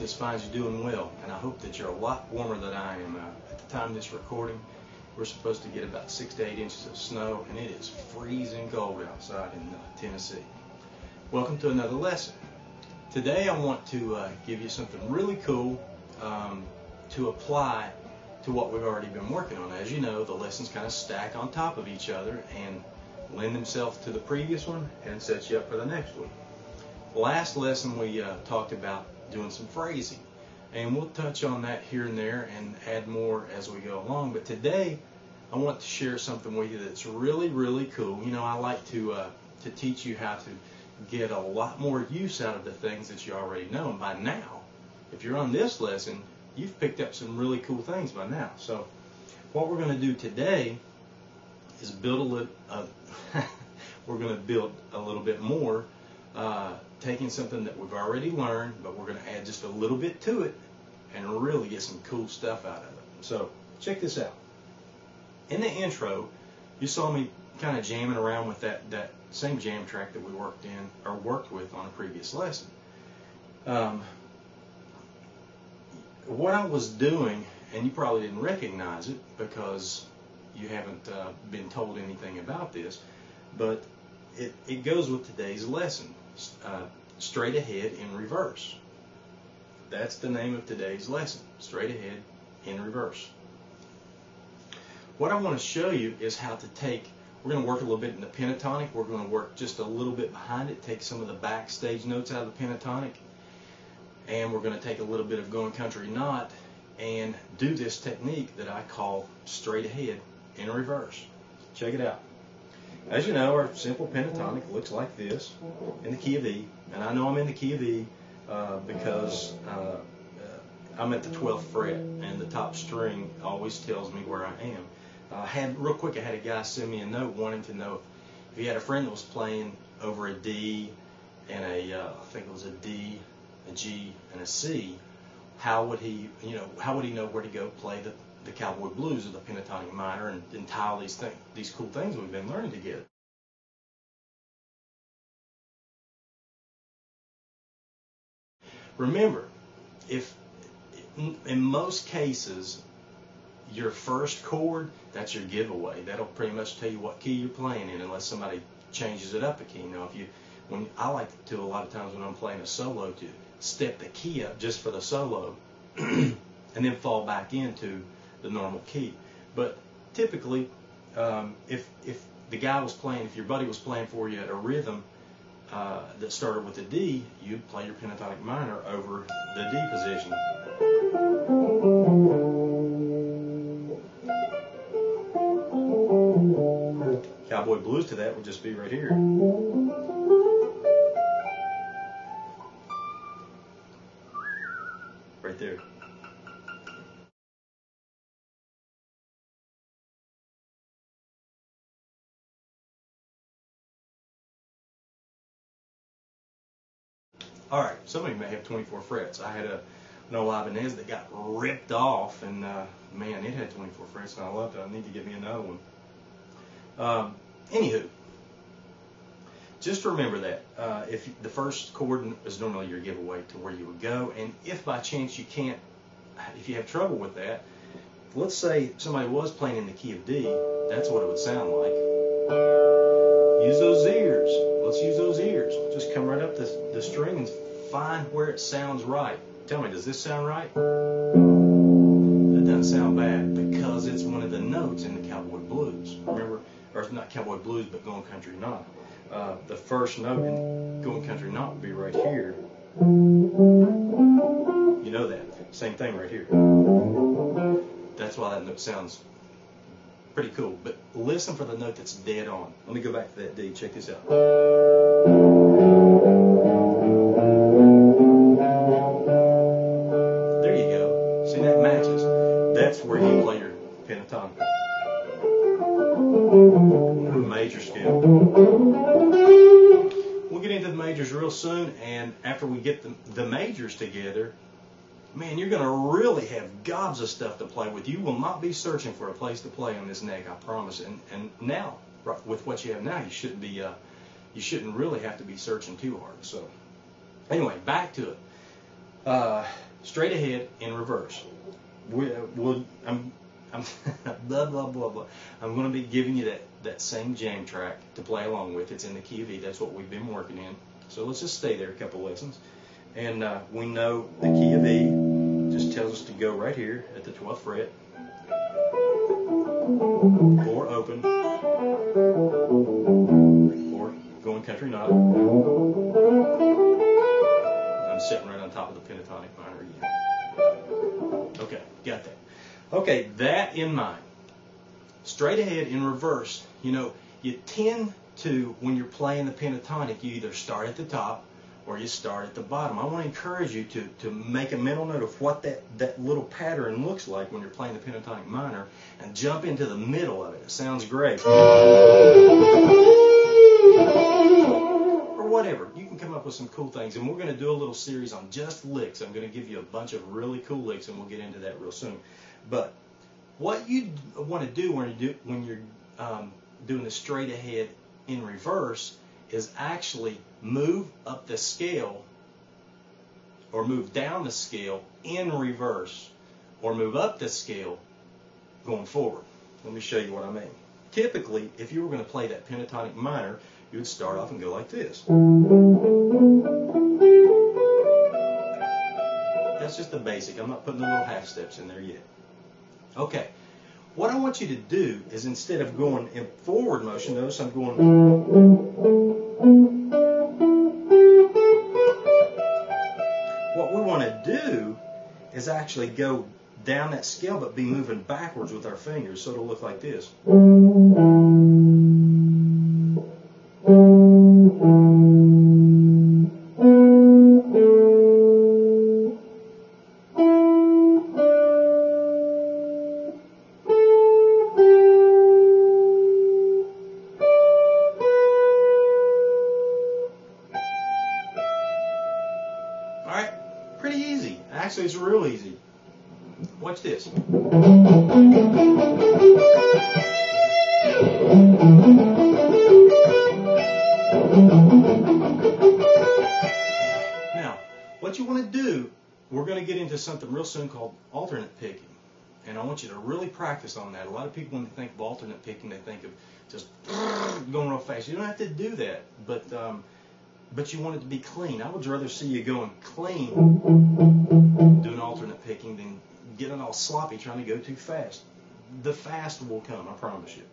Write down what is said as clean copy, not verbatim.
this finds you doing well, and I hope that you're a lot warmer than I am. At the time of this recording, we're supposed to get about 6 to 8 inches of snow, and it is freezing cold outside in Tennessee. Welcome to another lesson. Today I want to give you something really cool to apply to what we've already been working on. As you know, the lessons kind of stack on top of each other and lend themselves to the previous one and set you up for the next one. Last lesson we talked about doing some phrasing, and we'll touch on that here and there and add more as we go along. But today I want to share something with you that's really, really cool. You know, I like to teach you how to get a lot more use out of the things that you already know. And by now, if you're on this lesson, you've picked up some really cool things by now. So what we're going to do today is build we're going to build a little bit more, taking something that we've already learned, but we're going to add just a little bit to it and really get some cool stuff out of it. So check this out. In the intro, you saw me kind of jamming around with that same jam track that we worked with on a previous lesson. What I was doing, and you probably didn't recognize it because you haven't been told anything about this, but it goes with today's lesson, straight ahead in reverse. That's the name of today's lesson, straight ahead in reverse. What I want to show you is how to take, we're going to work a little bit in the pentatonic, we're going to work just a little bit behind it, take some of the backstage notes out of the pentatonic, and we're going to take a little bit of Going Country Knot and do this technique that I call straight ahead in reverse. Check it out. As you know, our simple pentatonic looks like this in the key of E, and I know I'm in the key of E because I'm at the 12th fret, and the top string always tells me where I am. I had a guy send me a note wanting to know if he had a friend that was playing over a D and I think it was a D, a G, and a C. How would he know where to go play the Cowboy Blues or the pentatonic minor and tie all these cool things we've been learning together? Remember, if in most cases your first chord, that's your giveaway. That'll pretty much tell you what key you're playing in, unless somebody changes it up a key. Now, I like to a lot of times when I'm playing a solo to step the key up just for the solo, and then fall back into the normal key. But typically, if the guy was playing, if your buddy was playing for you at a rhythm that started with a D, you'd play your pentatonic minor over the D position. Cowboy Blues to that would just be right here. Right there. Alright, some of you may have 24 frets. I had an old Ibanez that got ripped off, and man, it had 24 frets, and I loved it. I need to get me another one. Anywho, just remember that if the first chord is normally your giveaway to where you would go, and if by chance if you have trouble with that, let's say somebody was playing in the key of D, that's what it would sound like. Use those ears. Let's use those ears. Just come right up the string and find where it sounds right. Tell me, does this sound right? That doesn't sound bad because it's one of the notes in the Cowboy Blues. Remember, or not Cowboy Blues, but Going Country Knot. The first note in Going Country Knot would be right here. You know that. Same thing right here. That's why that note sounds pretty cool. But listen for the note that's dead on. Let me go back to that D. Check this out. There you go. See, that matches. That's where you play your pentatonic. Major scale. We'll get into the majors real soon, and after we get the majors together, man, you're going to really have gobs of stuff to play with. You will not be searching for a place to play on this neck, I promise. And now, with what you have now, you shouldn't really have to be searching too hard. So, anyway, back to it. straight ahead in reverse. I'm blah, blah, blah, blah. I'm going to be giving you that same jam track to play along with. It's in the key of E. That's what we've been working in. So let's just stay there a couple lessons. And we know the key of E just tells us to go right here at the 12th fret, or open, or going country knot. I'm sitting right on top of the pentatonic minor again. Okay, got that. Okay, that in mind. Straight ahead in reverse, you tend to, when you're playing the pentatonic, you either start at the top or you start at the bottom. I want to encourage you to make a mental note of what that little pattern looks like when you're playing the pentatonic minor and jump into the middle of it. It sounds great. Or whatever. You can come up with some cool things. And we're going to do a little series on just licks. I'm going to give you a bunch of really cool licks, and we'll get into that real soon. But what you want to do when you're doing the straight ahead in reverse is actually move up the scale or move down the scale in reverse, or move up the scale going forward. Let me show you what I mean. Typically, if you were going to play that pentatonic minor, you would start off and go like this. That's just the basic. I'm not putting the little half steps in there yet. Okay. What I want you to do is, instead of going in forward motion, notice I'm going. What we want to do is actually go down that scale, but be moving backwards with our fingers, so it'll look like this. Alright, pretty easy. Actually, it's real easy. Watch this. Now, what you want to do, we're going to get into something real soon called alternate picking. And I want you to really practice on that. A lot of people, when they think of alternate picking, they think of just going real fast. You don't have to do that, but you want it to be clean. I would rather see you going clean, doing alternate picking, than getting all sloppy trying to go too fast. The fast will come, I promise you.